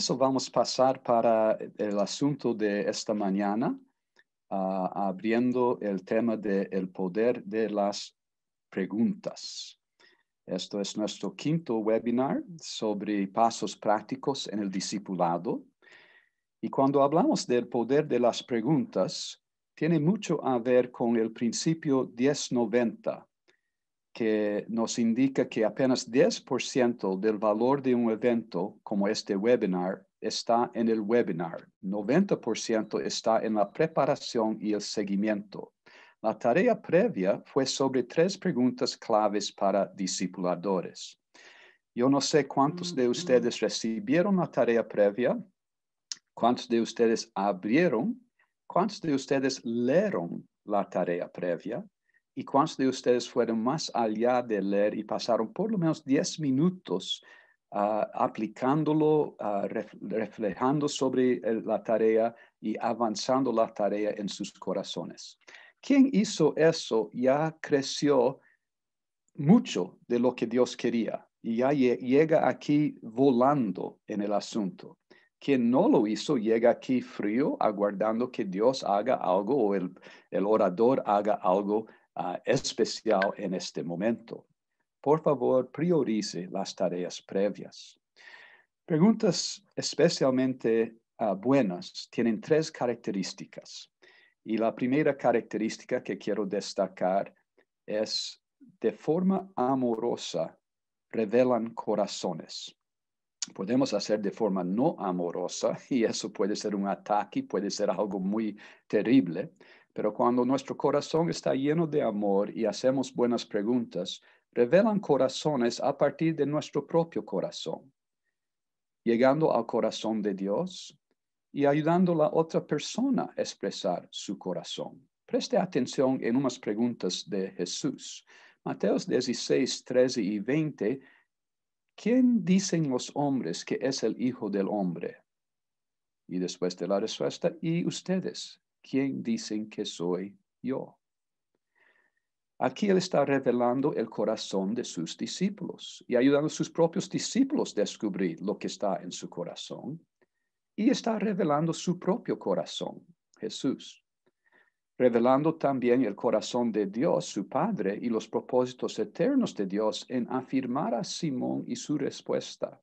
eso vamos a pasar para el asunto de esta mañana, abriendo el tema del poder de las preguntas. Esto es nuestro quinto webinar sobre pasos prácticos en el discipulado. Y cuando hablamos del poder de las preguntas, tiene mucho a ver con el principio 10-90, que nos indica que apenas 10% del valor de un evento como este webinar está en el webinar. 90% está en la preparación y el seguimiento. La tarea previa fue sobre 3 preguntas claves para discipuladores. Yo no sé cuántos de ustedes recibieron la tarea previa, cuántos de ustedes abrieron, cuántos de ustedes leyeron la tarea previa, ¿y cuántos de ustedes fueron más allá de leer y pasaron por lo menos 10 minutos aplicándolo, reflejando sobre la tarea y avanzando la tarea en sus corazones? Quien hizo eso ya creció mucho de lo que Dios quería y ya llega aquí volando en el asunto. Quien no lo hizo llega aquí frío, aguardando que Dios haga algo o el orador haga algo especial en este momento. Por favor, priorice las tareas previas. Preguntas especialmente buenas tienen 3 características. Y la primera característica que quiero destacar es: de forma amorosa revelan corazones. Podemos hacer de forma no amorosa y eso puede ser un ataque, puede ser algo muy terrible, pero cuando nuestro corazón está lleno de amor y hacemos buenas preguntas, revelan corazones a partir de nuestro propio corazón, llegando al corazón de Dios y ayudando a la otra persona a expresar su corazón. Preste atención en unas preguntas de Jesús. Mateos 16, 13 y 20. ¿Quién dicen los hombres que es el Hijo del Hombre? Y después de la respuesta, ¿y ustedes? ¿Quién dicen que soy yo? Aquí él está revelando el corazón de sus discípulos y ayudando a sus propios discípulos a descubrir lo que está en su corazón. Y está revelando su propio corazón, Jesús. Revelando también el corazón de Dios, su Padre, y los propósitos eternos de Dios en afirmar a Simón y su respuesta,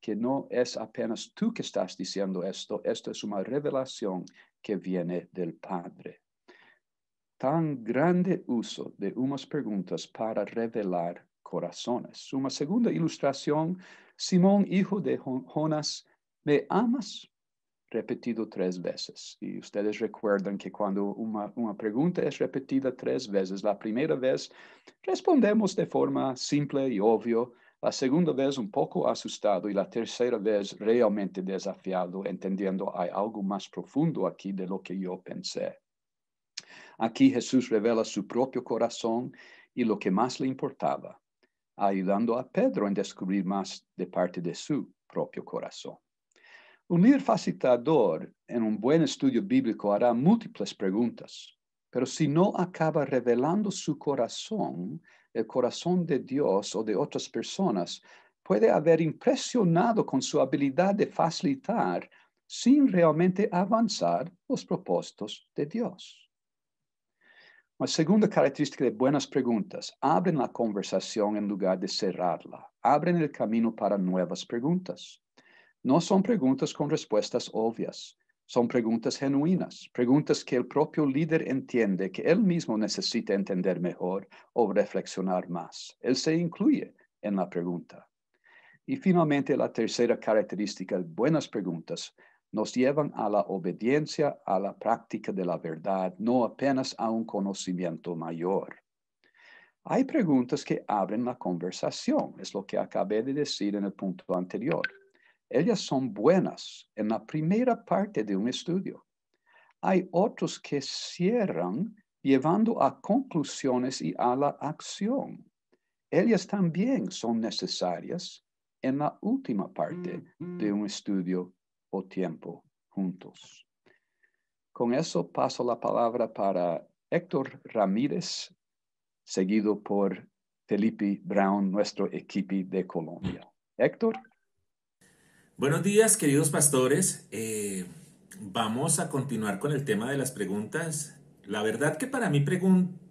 que no es apenas tú que estás diciendo esto es una revelación que viene del Padre. Tan grande uso de unas preguntas para revelar corazones. Una segunda ilustración: Simón, hijo de Jonás, ¿me amas? Repetido 3 veces. Y ustedes recuerdan que cuando una pregunta es repetida 3 veces, la primera vez respondemos de forma simple y obvia, la segunda vez un poco asustado y la tercera vez realmente desafiado, entendiendo hay algo más profundo aquí de lo que yo pensé. Aquí Jesús revela su propio corazón y lo que más le importaba, ayudando a Pedro en descubrir más de parte de su propio corazón. Un líder facilitador en un buen estudio bíblico hará múltiples preguntas, pero si no acaba revelando su corazón, el corazón de Dios o de otras personas, puede haber impresionado con su habilidad de facilitar sin realmente avanzar los propósitos de Dios. Una segunda característica de buenas preguntas: abren la conversación en lugar de cerrarla, abren el camino para nuevas preguntas. No son preguntas con respuestas obvias, son preguntas genuinas, preguntas que el propio líder entiende que él mismo necesita entender mejor o reflexionar más. Él se incluye en la pregunta. Y finalmente, la tercera característica: buenas preguntas nos llevan a la obediencia, a la práctica de la verdad, no apenas a un conocimiento mayor. Hay preguntas que abren la conversación, es lo que acabé de decir en el punto anterior. Ellas son buenas en la primera parte de un estudio. Hay otros que cierran llevando a conclusiones y a la acción. Ellas también son necesarias en la última parte de un estudio o tiempo juntos. Con eso paso la palabra para Héctor Ramírez, seguido por Felipe Brown, nuestro equipo de Colombia. Héctor. Buenos días, queridos pastores. Vamos a continuar con el tema de las preguntas. La verdad que para mí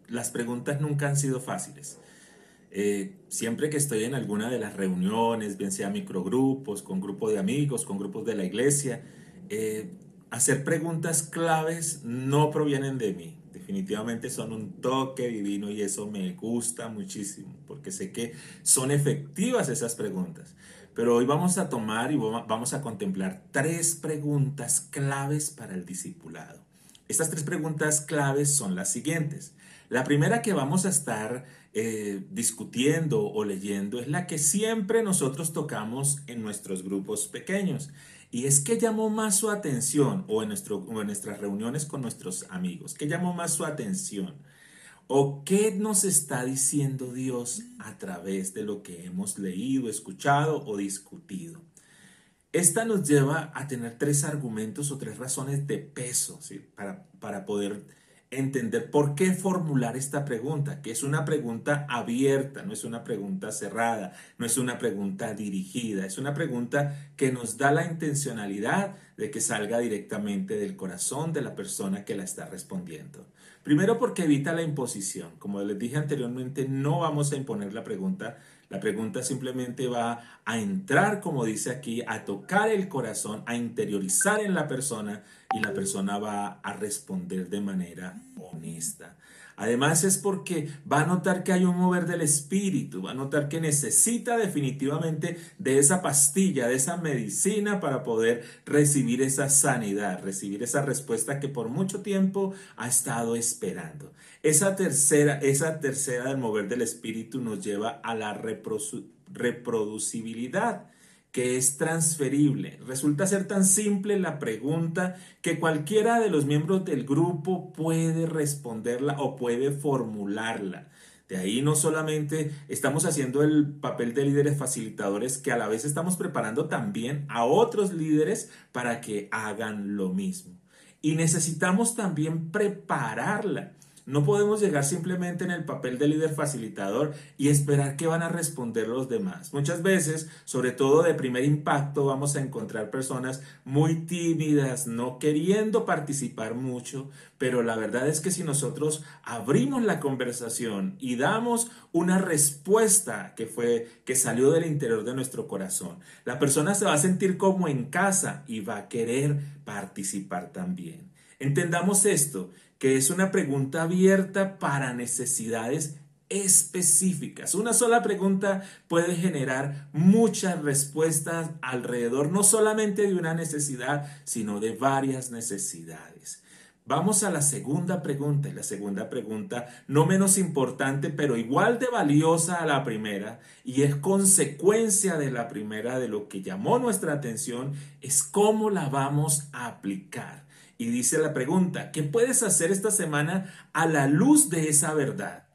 las preguntas nunca han sido fáciles. Siempre que estoy en alguna de las reuniones, bien sea microgrupos, con grupo de amigos, con grupos de la iglesia, eh, hacer preguntas claves no provienen de mí. Definitivamente son un toque divino y eso me gusta muchísimo porque sé que son efectivas esas preguntas. Pero hoy vamos a tomar y vamos a contemplar tres preguntas claves para el discipulado. Estas tres preguntas claves son las siguientes. La primera que vamos a estar discutiendo o leyendo es la que siempre nosotros tocamos en nuestros grupos pequeños. Y es que llamó más su atención, o en nuestras reuniones con nuestros amigos, ¿qué llamó más su atención? ¿O qué nos está diciendo Dios a través de lo que hemos leído, escuchado o discutido? Esta nos lleva a tener tres argumentos o tres razones de peso, ¿sí? Para poder entender por qué formular esta pregunta, que es una pregunta abierta, no es una pregunta cerrada, no es una pregunta dirigida, es una pregunta que nos da la intencionalidad de que salga directamente del corazón de la persona que la está respondiendo. Primero porque evita la imposición. Como les dije anteriormente, no vamos a imponer la pregunta. La pregunta simplemente va a entrar, como dice aquí, a tocar el corazón, a interiorizar en la persona y la persona va a responder de manera honesta. Además es porque va a notar que hay un mover del espíritu, va a notar que necesita definitivamente de esa pastilla, de esa medicina para poder recibir esa sanidad, recibir esa respuesta que por mucho tiempo ha estado esperando. Esa tercera del mover del espíritu nos lleva a la reproducibilidad, que es transferible. Resulta ser tan simple la pregunta que cualquiera de los miembros del grupo puede responderla o puede formularla. De ahí no solamente estamos haciendo el papel de líderes facilitadores, que a la vez estamos preparando también a otros líderes para que hagan lo mismo. Y necesitamos también prepararla. No podemos llegar simplemente en el papel de líder facilitador y esperar que van a responder los demás. Muchas veces, sobre todo de primer impacto, vamos a encontrar personas muy tímidas, no queriendo participar mucho, pero la verdad es que si nosotros abrimos la conversación y damos una respuesta que salió del interior de nuestro corazón, la persona se va a sentir como en casa y va a querer participar también. Entendamos esto, que es una pregunta abierta para necesidades específicas. Una sola pregunta puede generar muchas respuestas alrededor, no solamente de una necesidad, sino de varias necesidades. Vamos a la segunda pregunta, y la segunda pregunta, no menos importante, pero igual de valiosa a la primera, y es consecuencia de la primera, de lo que llamó nuestra atención, es cómo la vamos a aplicar. Y dice la pregunta, ¿qué puedes hacer esta semana a la luz de esa verdad?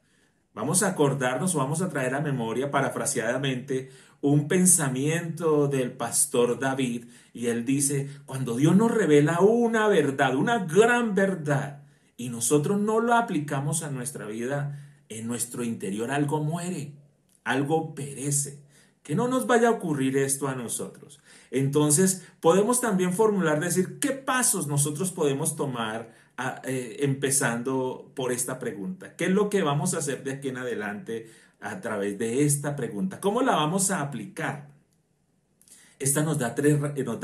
Vamos a acordarnos o vamos a traer a memoria, parafraseadamente, un pensamiento del pastor David. Y él dice, cuando Dios nos revela una verdad, una gran verdad, y nosotros no lo aplicamos a nuestra vida, en nuestro interior algo muere, algo perece. Que no nos vaya a ocurrir esto a nosotros. Entonces, podemos también formular, decir, ¿qué pasos nosotros podemos tomar empezando por esta pregunta? ¿Qué es lo que vamos a hacer de aquí en adelante a través de esta pregunta? ¿Cómo la vamos a aplicar? Esta nos da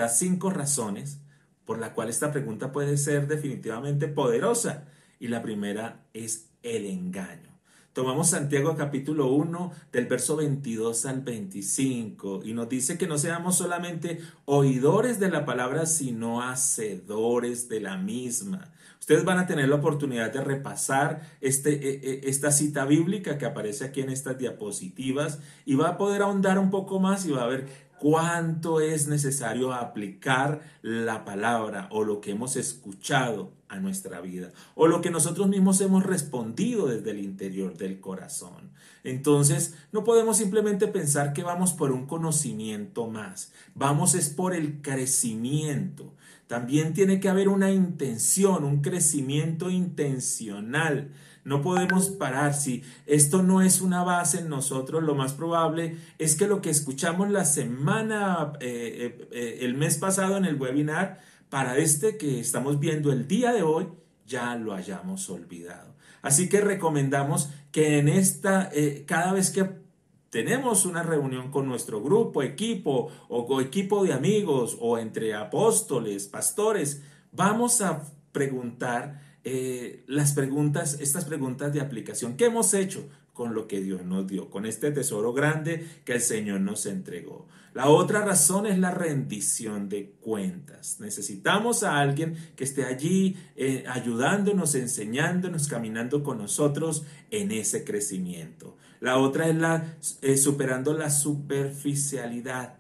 cinco razones por la cual esta pregunta puede ser definitivamente poderosa. Y la primera es el engaño. Tomamos Santiago capítulo 1 del verso 22 al 25 y nos dice que no seamos solamente oidores de la palabra, sino hacedores de la misma. Ustedes van a tener la oportunidad de repasar esta cita bíblica que aparece aquí en estas diapositivas y va a poder ahondar un poco más y va a ver cuánto es necesario aplicar la palabra o lo que hemos escuchado a nuestra vida o lo que nosotros mismos hemos respondido desde el interior del corazón. Entonces, no podemos simplemente pensar que vamos por un conocimiento más, vamos es por el crecimiento. También tiene que haber una intención, un crecimiento intencional. No podemos parar. Si esto no es una base en nosotros, lo más probable es que lo que escuchamos la semana, el mes pasado en el webinar, para este que estamos viendo el día de hoy, ya lo hayamos olvidado. Así que recomendamos que en cada vez que tenemos una reunión con nuestro grupo, equipo o equipo de amigos o entre apóstoles, pastores, vamos a preguntar estas preguntas de aplicación. ¿Qué hemos hecho con lo que Dios nos dio, con este tesoro grande que el Señor nos entregó? La otra razón es la rendición de cuentas. Necesitamos a alguien que esté allí ayudándonos, enseñándonos, caminando con nosotros en ese crecimiento. La otra es superando la superficialidad.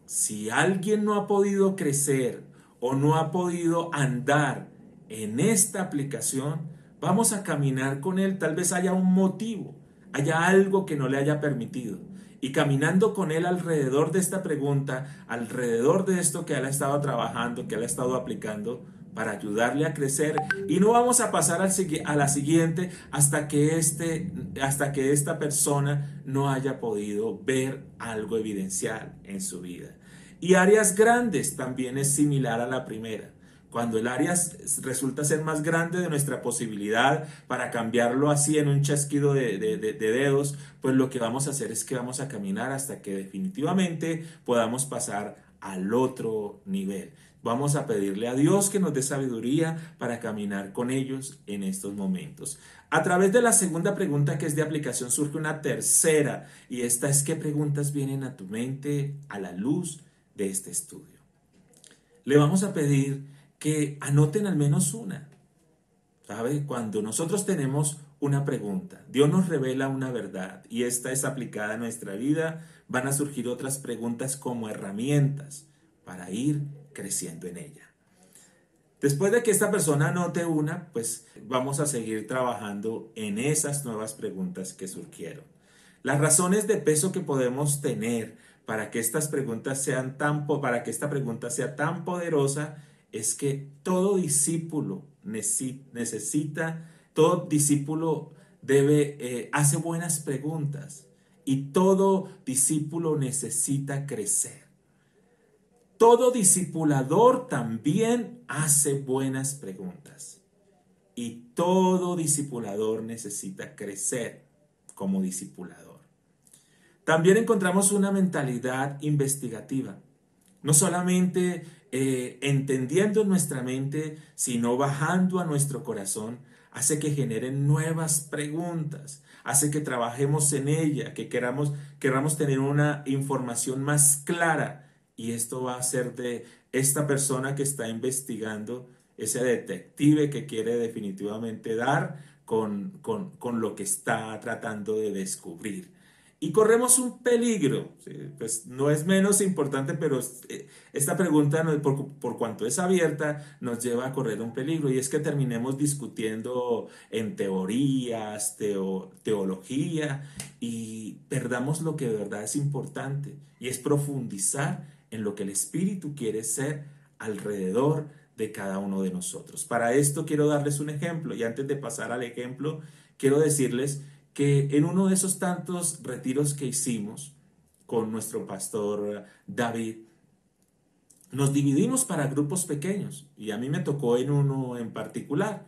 Si alguien no ha podido crecer o no ha podido andar en esta aplicación, vamos a caminar con él. Tal vez haya un motivo, haya algo que no le haya permitido. Y caminando con él alrededor de esta pregunta, alrededor de esto que él ha estado trabajando, que él ha estado aplicando, para ayudarle a crecer, y no vamos a pasar a la siguiente hasta que esta persona no haya podido ver algo evidencial en su vida. Y áreas grandes también es similar a la primera. Cuando el área resulta ser más grande de nuestra posibilidad para cambiarlo así en un chasquido de dedos, pues lo que vamos a hacer es que vamos a caminar hasta que definitivamente podamos pasar al otro nivel. Vamos a pedirle a Dios que nos dé sabiduría para caminar con ellos en estos momentos. A través de la segunda pregunta, que es de aplicación, surge una tercera, y esta es: ¿qué preguntas vienen a tu mente a la luz de este estudio? Le vamos a pedir que anoten al menos una. ¿Sabe? Cuando nosotros tenemos una pregunta, Dios nos revela una verdad y esta es aplicada a nuestra vida, van a surgir otras preguntas como herramientas para ir creciendo en ella. Después de que esta persona anote una, pues vamos a seguir trabajando en esas nuevas preguntas que surgieron. Las razones de peso que podemos tener para que estas preguntas para que esta pregunta sea tan poderosa es que todo discípulo todo discípulo hace buenas preguntas y todo discípulo necesita crecer. Todo discipulador también hace buenas preguntas y todo discipulador necesita crecer como discipulador. También encontramos una mentalidad investigativa, no solamente entendiendo en nuestra mente, sino bajando a nuestro corazón, hace que generen nuevas preguntas, hace que trabajemos en ella, que queramos tener una información más clara. Y esto va a hacer de esta persona que está investigando, ese detective que quiere definitivamente dar con lo que está tratando de descubrir. Y corremos un peligro, ¿sí? Pues no es menos importante, pero esta pregunta, por cuanto es abierta, nos lleva a correr un peligro, y es que terminemos discutiendo en teorías, teología, y perdamos lo que de verdad es importante, y es profundizar en lo que el Espíritu quiere ser alrededor de cada uno de nosotros. Para esto quiero darles un ejemplo, y antes de pasar al ejemplo, quiero decirles que en uno de esos tantos retiros que hicimos con nuestro pastor David, nos dividimos para grupos pequeños y a mí me tocó en uno en particular.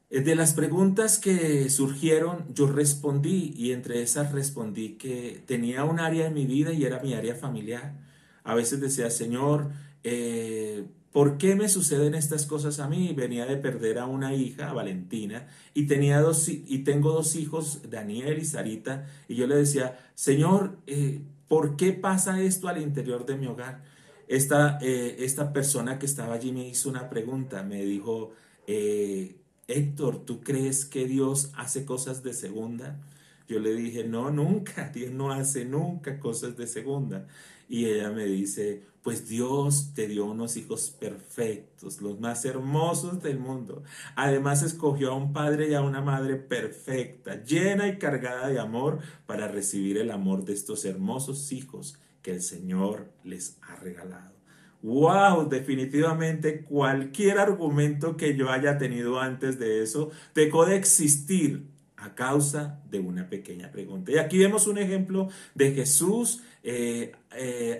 De las preguntas que surgieron, yo respondí, y entre esas respondí que tenía un área en mi vida y era mi área familiar. A veces decía: Señor, ¿por qué me suceden estas cosas a mí? Venía de perder a una hija, a Valentina, y tengo dos hijos, Daniel y Sarita, y yo le decía: Señor, ¿por qué pasa esto al interior de mi hogar? Esta persona que estaba allí me hizo una pregunta, me dijo: Héctor, ¿tú crees que Dios hace cosas de segunda? Yo le dije: no, nunca, Dios no hace nunca cosas de segunda. Y ella me dice: pues Dios te dio unos hijos perfectos, los más hermosos del mundo. Además escogió a un padre y a una madre perfecta, llena y cargada de amor para recibir el amor de estos hermosos hijos que el Señor les ha regalado. Wow, definitivamente cualquier argumento que yo haya tenido antes de eso dejó de existir a causa de una pequeña pregunta. Y aquí vemos un ejemplo de Jesús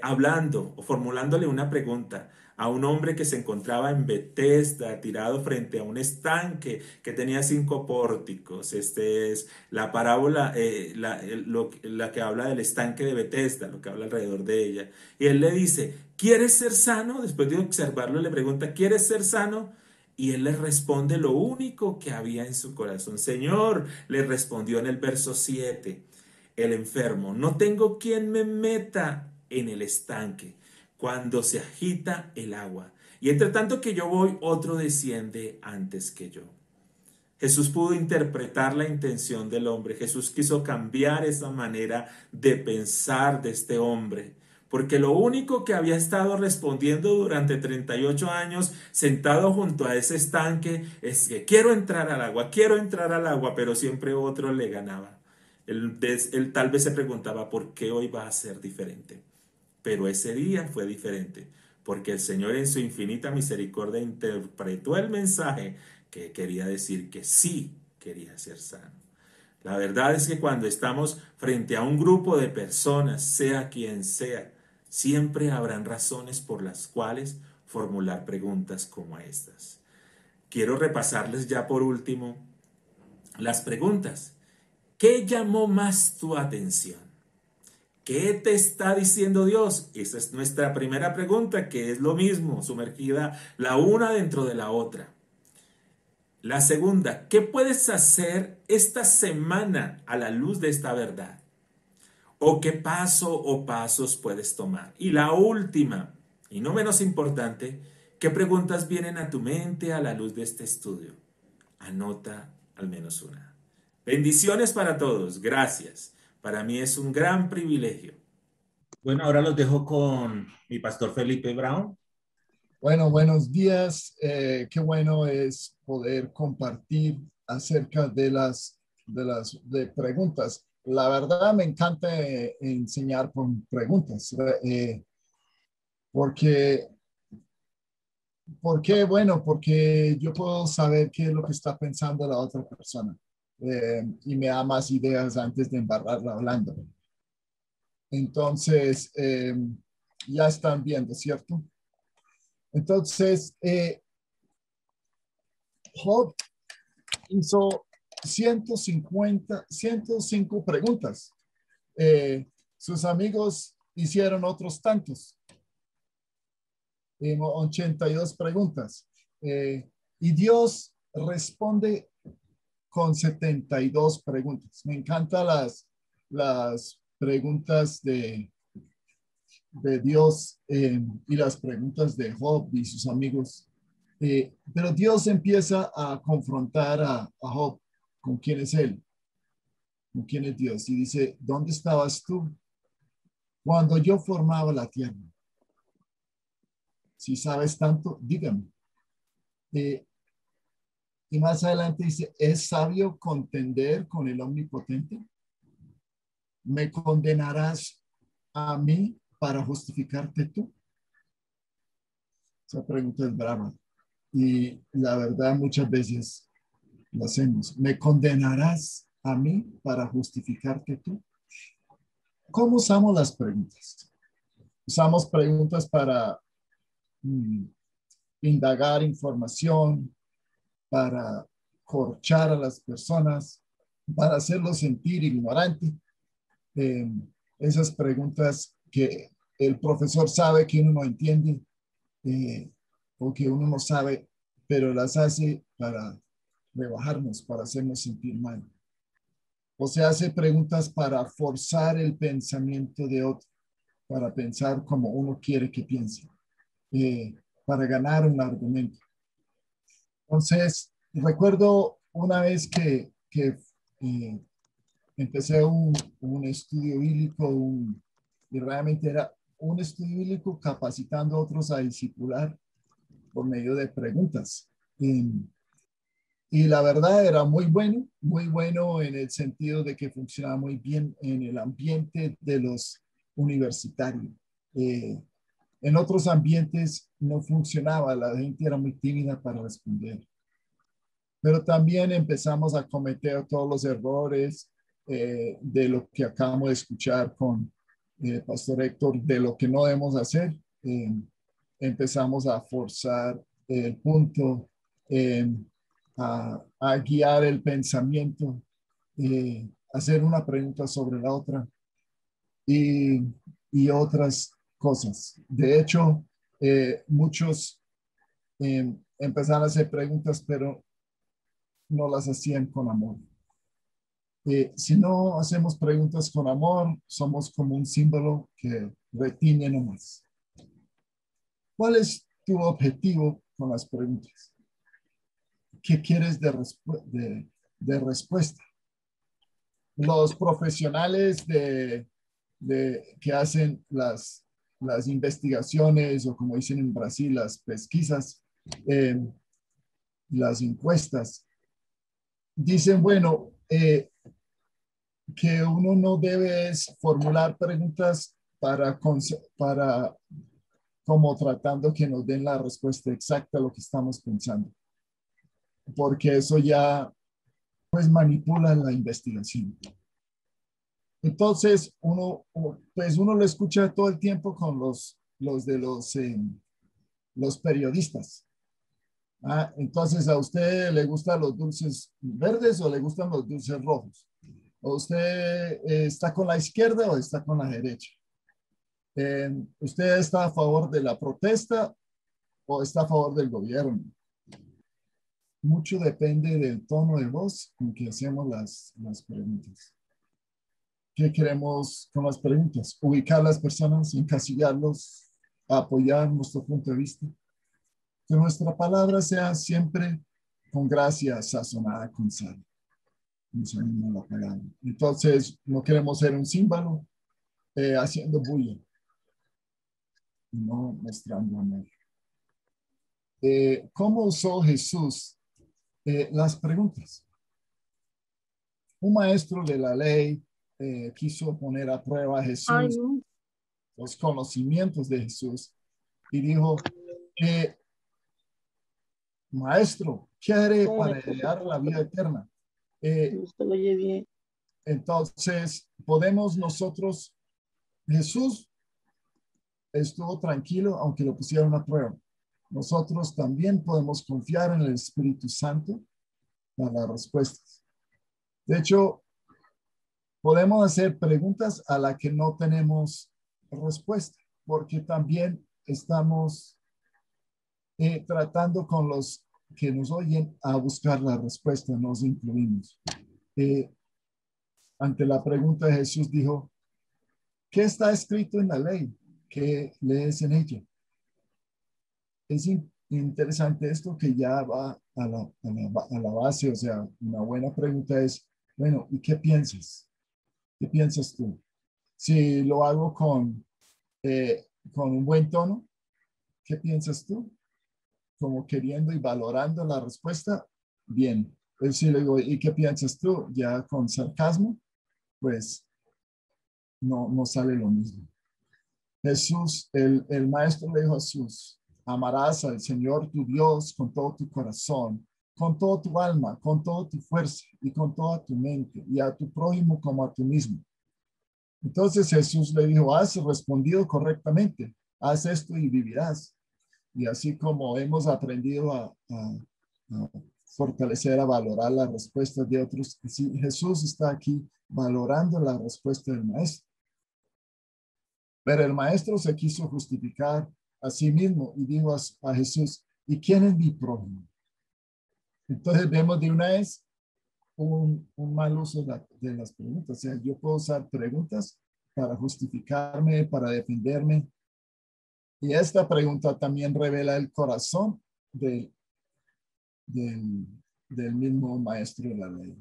hablando o formulándole una pregunta a un hombre que se encontraba en Betesda, tirado frente a un estanque que tenía 5 pórticos. Este es la parábola, la que habla del estanque de Betesda, lo que habla alrededor de ella. Y él le dice, ¿quieres ser sano? Después de observarlo, le pregunta, ¿quieres ser sano? Y él le responde lo único que había en su corazón. Señor, le respondió en el verso 7, el enfermo, no tengo quien me meta en el estanque cuando se agita el agua. Y entre tanto que yo voy, otro desciende antes que yo. Jesús pudo interpretar la intención del hombre. Jesús quiso cambiar esa manera de pensar de este hombre. Porque lo único que había estado respondiendo durante 38 años sentado junto a ese estanque es que quiero entrar al agua, pero siempre otro le ganaba. Él tal vez se preguntaba por qué hoy va a ser diferente. Pero ese día fue diferente, porque el Señor en su infinita misericordia interpretó el mensaje que quería decir que sí quería ser sano. La verdad es que cuando estamos frente a un grupo de personas, sea quien sea, siempre habrán razones por las cuales formular preguntas como estas. Quiero repasarles ya por último las preguntas. ¿Qué llamó más tu atención? ¿Qué te está diciendo Dios? Esa es nuestra primera pregunta, que es lo mismo, sumergida la una dentro de la otra. La segunda, ¿qué puedes hacer esta semana a la luz de esta verdad? ¿O qué paso o pasos puedes tomar? Y la última, y no menos importante, ¿qué preguntas vienen a tu mente a la luz de este estudio? Anota al menos una. Bendiciones para todos, gracias. Para mí es un gran privilegio. Bueno, ahora los dejo con mi pastor Felipe Brown. Bueno, buenos días. Qué bueno es poder compartir acerca de preguntas. La verdad me encanta enseñar con preguntas, porque, bueno, porque yo puedo saber qué es lo que está pensando la otra persona, y me da más ideas antes de embarrarla hablando. Entonces, ya están viendo, ¿cierto? Entonces, Job hizo 105 preguntas. Sus amigos hicieron otros tantos, 82 preguntas. Y Dios responde con 72 preguntas. Me encantan las preguntas de Dios, y las preguntas de Job y sus amigos. Pero Dios empieza a confrontar a Job con quién es él, con quién es Dios. Y dice, ¿dónde estabas tú cuando yo formaba la tierra? Si sabes tanto, dígame. Y más adelante dice, ¿es sabio contender con el omnipotente? ¿Me condenarás a mí para justificarte tú? Esa pregunta es brava. Y la verdad, muchas veces lo hacemos. ¿Me condenarás a mí para justificarte tú? ¿Cómo usamos las preguntas? Usamos preguntas para indagar información, para corchar a las personas, para hacerlos sentir ignorante. Esas preguntas que el profesor sabe que uno no entiende, o que uno no sabe, pero las hace para rebajarnos, para hacernos sentir mal. O se hace preguntas para forzar el pensamiento de otro, para pensar como uno quiere que piense, para ganar un argumento. Entonces, recuerdo una vez que empecé un estudio bíblico, y realmente era un estudio bíblico capacitando a otros a discipular por medio de preguntas. Y la verdad era muy bueno en el sentido de que funcionaba muy bien en el ambiente de los universitarios. En otros ambientes no funcionaba, la gente era muy tímida para responder. Pero también empezamos a cometer todos los errores de lo que acabamos de escuchar con Pastor Héctor, de lo que no debemos hacer. Empezamos a forzar el punto, a guiar el pensamiento, hacer una pregunta sobre la otra y otras cosas. De hecho, muchos empezaron a hacer preguntas, pero no las hacían con amor. Si no hacemos preguntas con amor, somos como un símbolo que retiene nomás. ¿Cuál es tu objetivo con las preguntas? ¿Qué quieres de respuesta? Los profesionales que hacen las investigaciones o como dicen en Brasil, las pesquisas, las encuestas, dicen, bueno, que uno no debe formular preguntas para como tratando que nos den la respuesta exacta a lo que estamos pensando, porque eso ya pues manipula la investigación. Entonces uno lo escucha todo el tiempo con los periodistas. Entonces, ¿a usted le gustan los dulces verdes o le gustan los dulces rojos? ¿O usted está con la izquierda o está con la derecha? ¿Usted está a favor de la protesta o está a favor del gobierno? Mucho depende del tono de voz con que hacemos las preguntas. ¿Qué queremos con las preguntas? Ubicar a las personas, encasillarlos, apoyar nuestro punto de vista. Que nuestra palabra sea siempre con gracia sazonada con sal. Entonces, no queremos ser un símbolo haciendo bulla, no mostrando amor. ¿Cómo usó Jesús las preguntas? Un maestro de la ley quiso poner a prueba a Jesús, los conocimientos de Jesús, y dijo que, maestro, ¿qué haré para heredar la vida eterna? Entonces, podemos nosotros, Jesús estuvo tranquilo aunque lo pusieron a prueba. Nosotros también podemos confiar en el Espíritu Santo para las respuestas. De hecho, podemos hacer preguntas a las que no tenemos respuesta, porque también estamos tratando con los que nos oyen a buscar la respuesta, nos incluimos. Ante la pregunta de Jesús dijo, ¿qué está escrito en la ley? ¿Qué lees en ella? Es interesante esto que ya va a la base, o sea, una buena pregunta es, bueno, ¿y qué piensas? ¿Qué piensas tú? Si lo hago con un buen tono, ¿qué piensas tú? Como queriendo y valorando la respuesta, bien. Si le digo, ¿y qué piensas tú? Ya con sarcasmo, pues no sale lo mismo. Jesús, el maestro le dijo a Jesús, amarás al Señor tu Dios con todo tu corazón, con toda tu alma, con toda tu fuerza y con toda tu mente, y a tu prójimo como a ti mismo. Entonces Jesús le dijo, has respondido correctamente, haz esto y vivirás. Y así como hemos aprendido a fortalecer, a valorar las respuestas de otros, sí, Jesús está aquí valorando la respuesta del maestro. Pero el maestro se quiso justificar a sí mismo y dijo a Jesús, ¿y quién es mi prójimo? Entonces vemos de una vez un mal uso de las preguntas. O sea, yo puedo usar preguntas para justificarme, para defenderme. Y esta pregunta también revela el corazón del mismo maestro de la ley.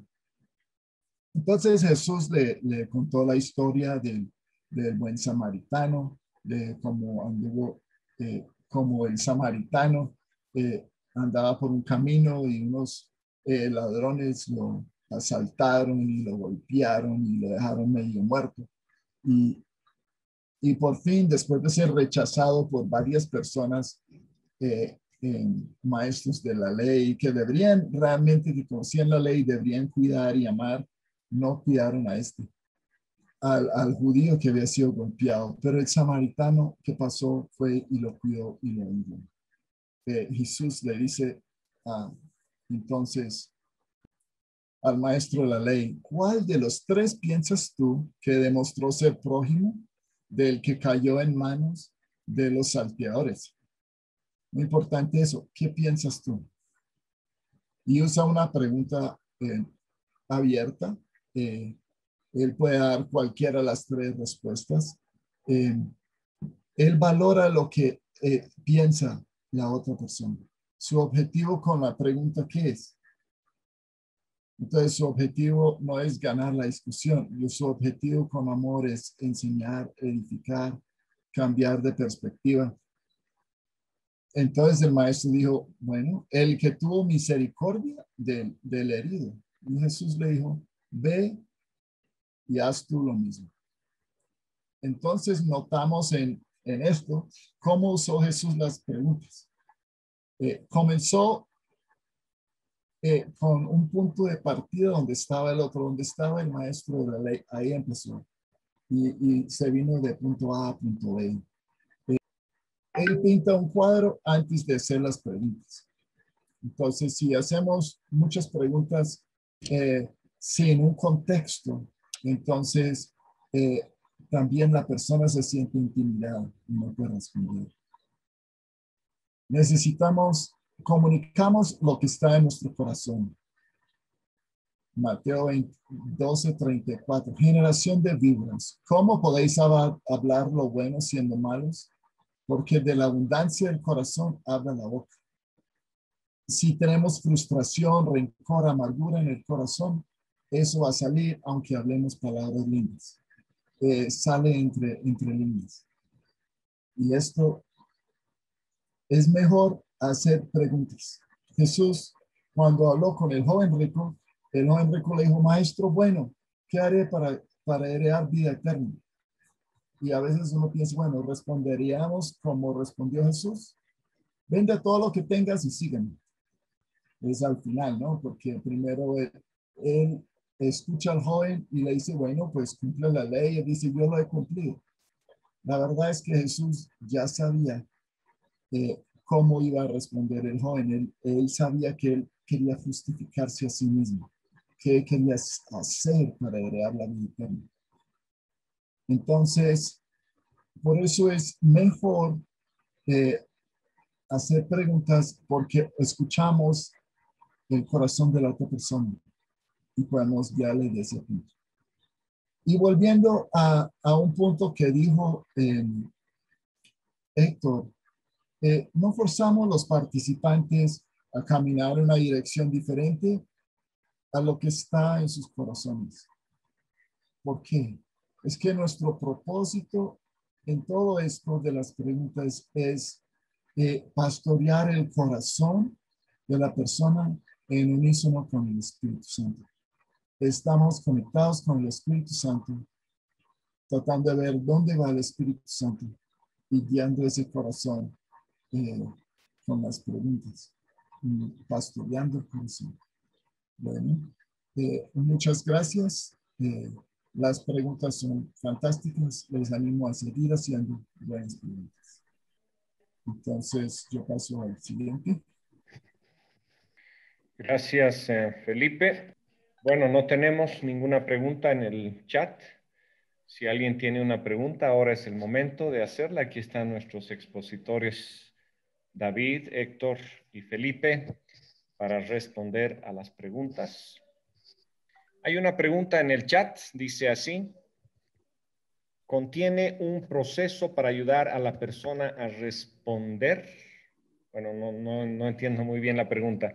Entonces Jesús le contó la historia del buen samaritano, de cómo anduvo, como el samaritano andaba por un camino y unos ladrones lo asaltaron y lo golpearon y lo dejaron medio muerto. Y Y por fin, después de ser rechazado por varias personas, maestros de la ley, que deberían realmente, que conocían la ley, deberían cuidar y amar, no cuidaron a al judío que había sido golpeado. Pero el samaritano que pasó fue y lo cuidó y lo ayudó. Jesús le dice entonces al maestro de la ley, ¿cuál de los tres piensas tú que demostró ser prójimo del que cayó en manos de los salteadores? Muy importante eso. ¿Qué piensas tú? Y usa una pregunta abierta. Él puede dar cualquiera de las tres respuestas. Él valora lo que piensa la otra persona. Su objetivo con la pregunta, ¿qué es? Entonces, su objetivo no es ganar la discusión. Su objetivo con amor es enseñar, edificar, cambiar de perspectiva. Entonces el maestro dijo, bueno, el que tuvo misericordia del herido. Y Jesús le dijo, ve y haz tú lo mismo. Entonces notamos en esto cómo usó Jesús las preguntas. Comenzó con un punto de partida donde estaba el otro, donde estaba el maestro de la ley. Ahí empezó. Y se vino de punto A a punto B. Él pinta un cuadro antes de hacer las preguntas. Entonces, si hacemos muchas preguntas sin un contexto, entonces también la persona se siente intimidada y no puede responder. Comunicamos lo que está en nuestro corazón. Mateo 12:34. Generación de víboras. ¿Cómo podéis hablar lo bueno siendo malos? Porque de la abundancia del corazón habla la boca. Si tenemos frustración, rencor, amargura en el corazón, eso va a salir aunque hablemos palabras lindas. Sale entre líneas. Y esto es mejor hacer preguntas. Jesús, cuando habló con el joven rico le dijo, maestro, bueno, ¿qué haré para heredar vida eterna? Y a veces uno piensa, bueno, responderíamos como respondió Jesús. Vende todo lo que tengas y sígueme. Es al final, ¿no? Porque primero él escucha al joven y le dice, bueno, pues cumple la ley. Y dice, yo lo he cumplido. La verdad es que Jesús ya sabía cómo iba a responder el joven. Él sabía que él quería justificarse a sí mismo. ¿Qué quería hacer para heredar la vida eterna? Entonces, por eso es mejor hacer preguntas porque escuchamos el corazón de la otra persona y podemos guiarle de ese punto. Y volviendo a un punto que dijo Héctor, no forzamos los participantes a caminar en una dirección diferente a lo que está en sus corazones. ¿Por qué? Es que nuestro propósito en todo esto de las preguntas es pastorear el corazón de la persona en unísono con el Espíritu Santo. Estamos conectados con el Espíritu Santo, tratando de ver dónde va el Espíritu Santo y guiando ese corazón con las preguntas, pastoreando el corazón. Bueno, muchas gracias. Las preguntas son fantásticas. Les animo a seguir haciendo buenas preguntas. Entonces, yo paso al siguiente. Gracias, Felipe. Bueno, no tenemos ninguna pregunta en el chat. Si alguien tiene una pregunta, ahora es el momento de hacerla. Aquí están nuestros expositores, David, Héctor y Felipe, para responder a las preguntas. Hay una pregunta en el chat, dice así: ¿contiene un proceso para ayudar a la persona a responder? Bueno, no entiendo muy bien la pregunta.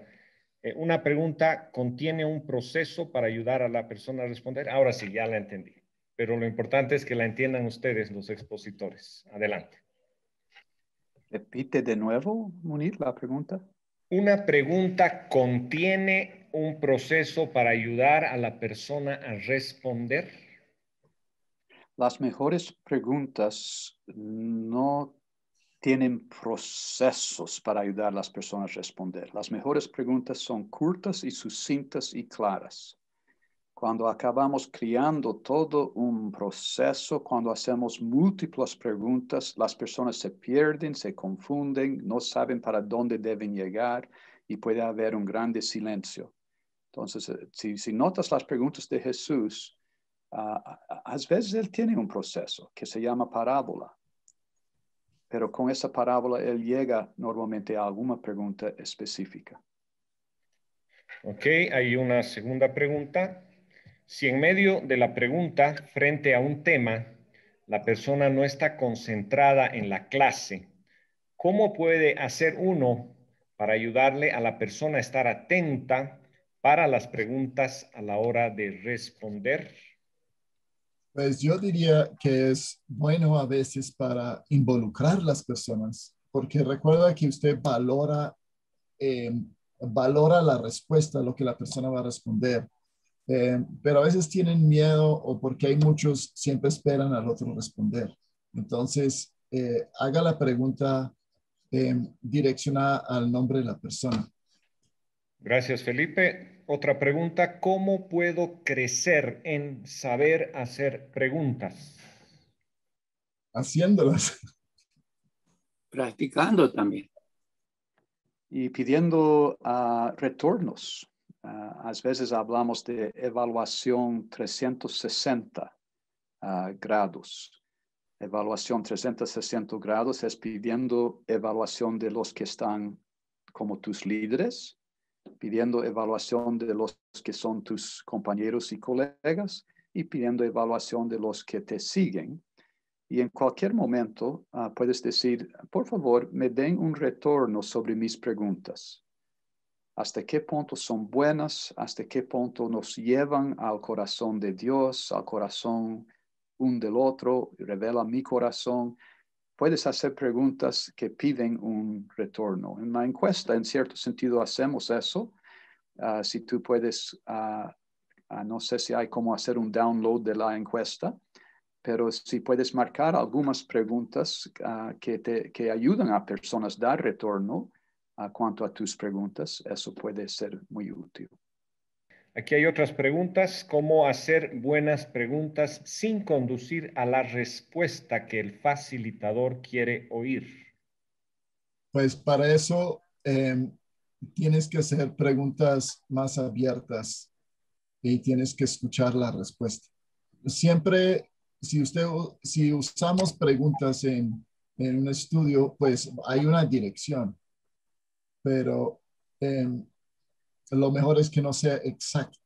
Una pregunta contiene un proceso para ayudar a la persona a responder. Ahora sí, ya la entendí. Pero lo importante es que la entiendan ustedes, los expositores. Adelante. Repite de nuevo, Munir, la pregunta. Una pregunta contiene un proceso para ayudar a la persona a responder. Las mejores preguntas no tienen procesos para ayudar a las personas a responder. Las mejores preguntas son cortas y sucintas y claras. Cuando acabamos creando todo un proceso, cuando hacemos múltiples preguntas, las personas se pierden, se confunden, no saben para dónde deben llegar y puede haber un grande silencio. Entonces, si notas las preguntas de Jesús, a veces él tiene un proceso que se llama parábola, pero con esa parábola él llega normalmente a alguna pregunta específica. Ok, hay una segunda pregunta. Si en medio de la pregunta, frente a un tema, la persona no está concentrada en la clase, ¿cómo puede hacer uno para ayudarle a la persona a estar atenta para las preguntas a la hora de responder? Pues yo diría que es bueno a veces para involucrar las personas, porque recuerda que usted eh, valora la respuesta, lo que la persona va a responder. Pero a veces tienen miedo o porque hay muchos siempre esperan al otro responder. Entonces, haga la pregunta direccionada al nombre de la persona. Gracias, Felipe. Otra pregunta, ¿cómo puedo crecer en saber hacer preguntas? Haciéndolas. Practicando también. Y pidiendo retornos. A veces hablamos de evaluación 360 grados. Evaluación 360 grados es pidiendo evaluación de los que están como tus líderes, pidiendo evaluación de los que son tus compañeros y colegas y pidiendo evaluación de los que te siguen. Y en cualquier momento puedes decir, por favor, me den un retorno sobre mis preguntas. ¿Hasta qué punto son buenas? ¿Hasta qué punto nos llevan al corazón de Dios, al corazón un del otro? Revela mi corazón. Puedes hacer preguntas que piden un retorno. En la encuesta, en cierto sentido, hacemos eso. Si tú puedes, no sé si hay cómo hacer un download de la encuesta, pero si puedes marcar algunas preguntas que ayudan a personas a dar retorno cuanto a tus preguntas, eso puede ser muy útil. Aquí hay otras preguntas. ¿Cómo hacer buenas preguntas sin conducir a la respuesta que el facilitador quiere oír? Pues para eso tienes que hacer preguntas más abiertas y tienes que escuchar la respuesta. Siempre, si usamos preguntas en un estudio, pues hay una dirección, pero lo mejor es que no sea exacta.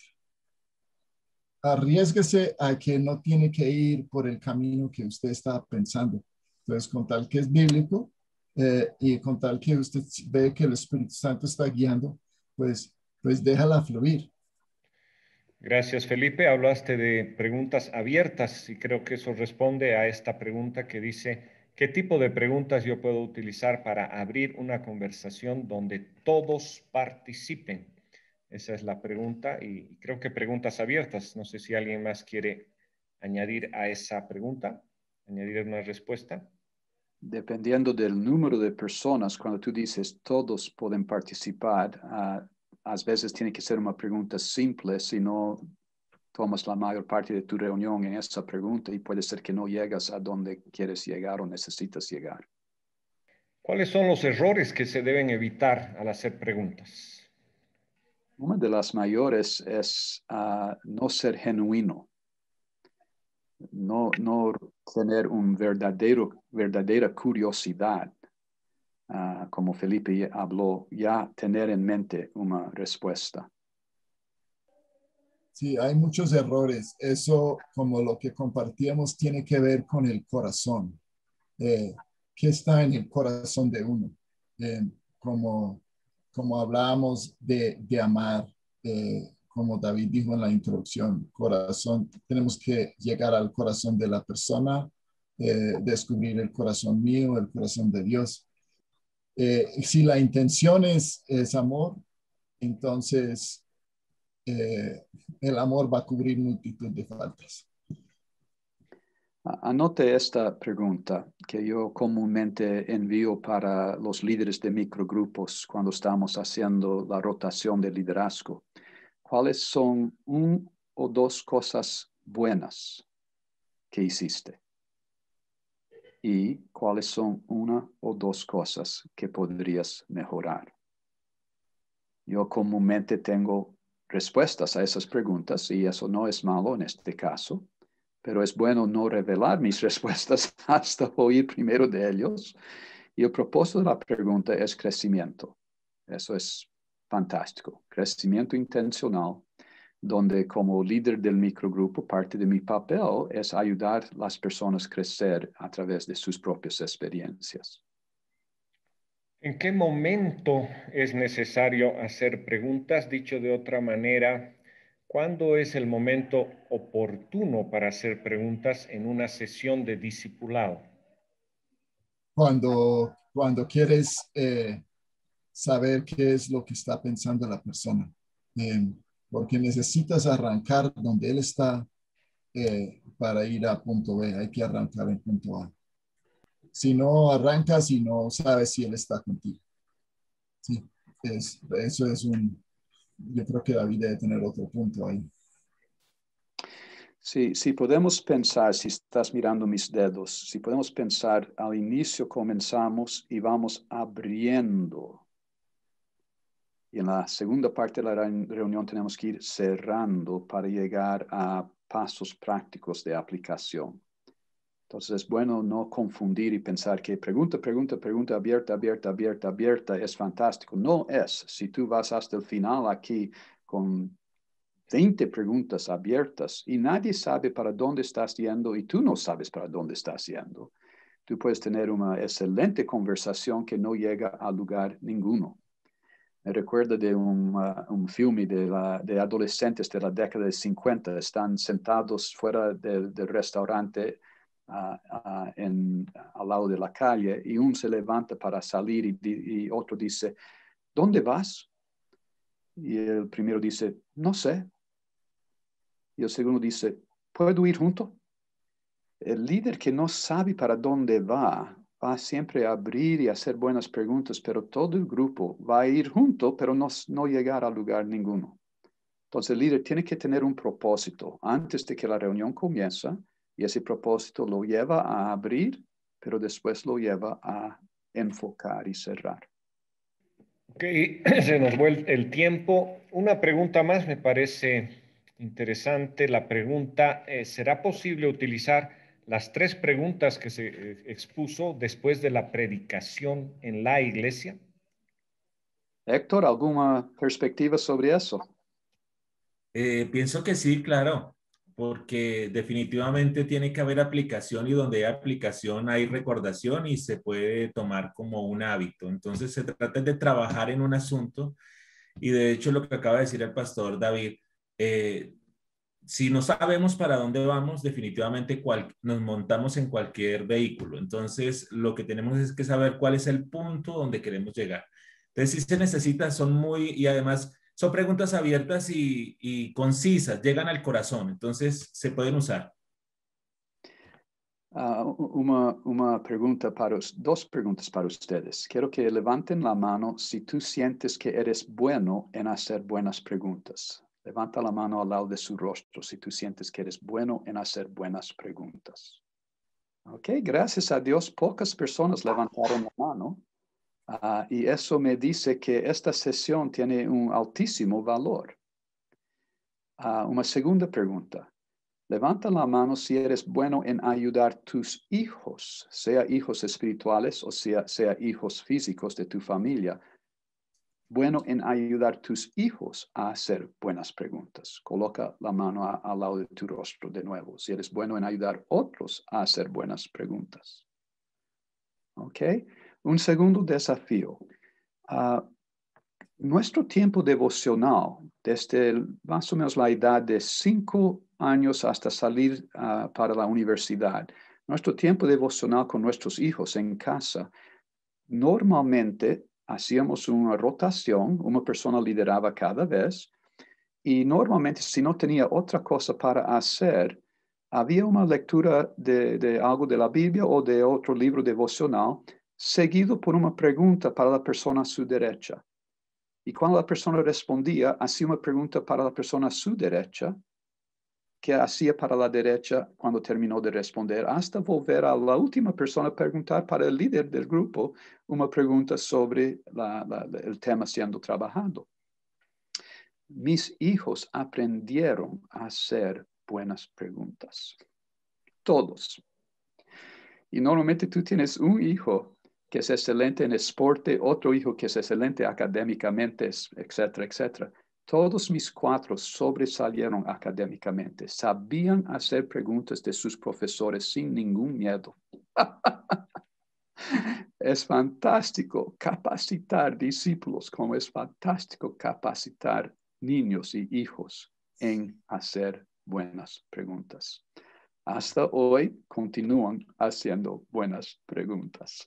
Arriésguese a que no tiene que ir por el camino que usted está pensando. Entonces, con tal que es bíblico y con tal que usted ve que el Espíritu Santo está guiando, pues déjala fluir. Gracias, Felipe. Hablaste de preguntas abiertas y creo que eso responde a esta pregunta que dice, ¿qué tipo de preguntas yo puedo utilizar para abrir una conversación donde todos participen? Esa es la pregunta y creo que preguntas abiertas. No sé si alguien más quiere añadir a esa pregunta, añadir una respuesta. Dependiendo del número de personas, cuando tú dices todos pueden participar, a veces tiene que ser una pregunta simple, si no tomas la mayor parte de tu reunión en esa pregunta y puede ser que no llegas a donde quieres llegar o necesitas llegar. ¿Cuáles son los errores que se deben evitar al hacer preguntas? Una de las mayores es no ser genuino, no tener un verdadera curiosidad, como Felipe habló, ya tener en mente una respuesta. Sí, hay muchos errores. Eso, como lo que compartíamos, tiene que ver con el corazón. ¿Qué está en el corazón de uno? Eh, como, como hablábamos de amar, como David dijo en la introducción, corazón, tenemos que llegar al corazón de la persona, descubrir el corazón mío, el corazón de Dios. Si la intención es amor, entonces el amor va a cubrir multitud de faltas. Anote esta pregunta que yo comúnmente envío para los líderes de microgrupos cuando estamos haciendo la rotación de liderazgo. ¿Cuáles son 1 o 2 cosas buenas que hiciste? ¿Y cuáles son 1 o 2 cosas que podrías mejorar? Yo comúnmente tengo respuestas a esas preguntas y eso no es malo en este caso. Pero es bueno no revelar mis respuestas hasta oír primero de ellos. Y el propósito de la pregunta es crecimiento. Eso es fantástico. Crecimiento intencional, donde como líder del microgrupo, parte de mi papel es ayudar a las personas a crecer a través de sus propias experiencias. ¿En qué momento es necesario hacer preguntas? Dicho de otra manera, ¿cuándo es el momento oportuno para hacer preguntas en una sesión de discipulado? Cuando quieres saber qué es lo que está pensando la persona, porque necesitas arrancar donde él está para ir a punto B. Hay que arrancar en punto A. Si no arrancas y no sabes si él está contigo. Sí, eso es yo creo que David debe tener otro punto ahí. Sí, si podemos pensar, si estás mirando mis dedos, si podemos pensar al inicio comenzamos y vamos abriendo. Y en la segunda parte de la reunión tenemos que ir cerrando para llegar a pasos prácticos de aplicación. Entonces es bueno no confundir y pensar que pregunta, abierta, es fantástico. No es. Si tú vas hasta el final aquí con 20 preguntas abiertas y nadie sabe para dónde estás yendo y tú no sabes para dónde estás yendo, tú puedes tener una excelente conversación que no llega a lugar ninguno. Me recuerdo de un filme de adolescentes de la década de 50. Están sentados fuera del restaurante al lado de la calle y uno se levanta para salir y otro dice, ¿dónde vas? Y el primero dice, no sé. Y el segundo dice, ¿puedo ir junto? El líder que no sabe para dónde va siempre a abrir y hacer buenas preguntas, pero todo el grupo va a ir junto, pero no llegar a lugar ninguno. Entonces el líder tiene que tener un propósito antes de que la reunión comience y ese propósito lo lleva a abrir, pero después lo lleva a enfocar y cerrar. Ok, se nos vuelve el tiempo. Una pregunta más me parece interesante. La pregunta, ¿será posible utilizar las 3 preguntas que se expuso después de la predicación en la iglesia? Héctor, ¿alguna perspectiva sobre eso? Pienso que sí, claro, porque definitivamente tiene que haber aplicación y donde hay aplicación hay recordación y se puede tomar como un hábito. Entonces se trata de trabajar en un asunto y de hecho lo que acaba de decir el pastor David, si no sabemos para dónde vamos, definitivamente nos montamos en cualquier vehículo. Entonces lo que tenemos es que saber cuál es el punto donde queremos llegar. Entonces sí se necesita, y además son preguntas abiertas y concisas, llegan al corazón, entonces se pueden usar. Una pregunta dos preguntas para ustedes. Quiero que levanten la mano si tú sientes que eres bueno en hacer buenas preguntas. Levanta la mano al lado de su rostro si tú sientes que eres bueno en hacer buenas preguntas. Ok, gracias a Dios, pocas personas levantaron la mano. Y eso me dice que esta sesión tiene un altísimo valor. Una segunda pregunta. Levanta la mano si eres bueno en ayudar a tus hijos, sea hijos espirituales o sea hijos físicos de tu familia. Bueno en ayudar a tus hijos a hacer buenas preguntas. Coloca la mano al lado de tu rostro de nuevo. Si eres bueno en ayudar a otros a hacer buenas preguntas. ¿Ok? Un segundo desafío. Nuestro tiempo devocional, desde más o menos la edad de 5 años hasta salir para la universidad, nuestro tiempo devocional con nuestros hijos en casa, normalmente hacíamos una rotación, una persona lideraba cada vez, y normalmente si no tenía otra cosa para hacer, había una lectura de algo de la Biblia o de otro libro devocional, seguido por una pregunta para la persona a su derecha. Y cuando la persona respondía, hacía una pregunta para la persona a su derecha, que hacía para la derecha cuando terminó de responder, hasta volver a la última persona a preguntar para el líder del grupo una pregunta sobre el tema siendo trabajado. Mis hijos aprendieron a hacer buenas preguntas. Todos. Y normalmente tú tienes un hijo que es excelente en esporte, otro hijo que es excelente académicamente, etcétera, etcétera. Todos mis 4 sobresalieron académicamente. Sabían hacer preguntas de sus profesores sin ningún miedo. Es fantástico capacitar discípulos, como es fantástico capacitar niños y hijos en hacer buenas preguntas. Hasta hoy continúan haciendo buenas preguntas.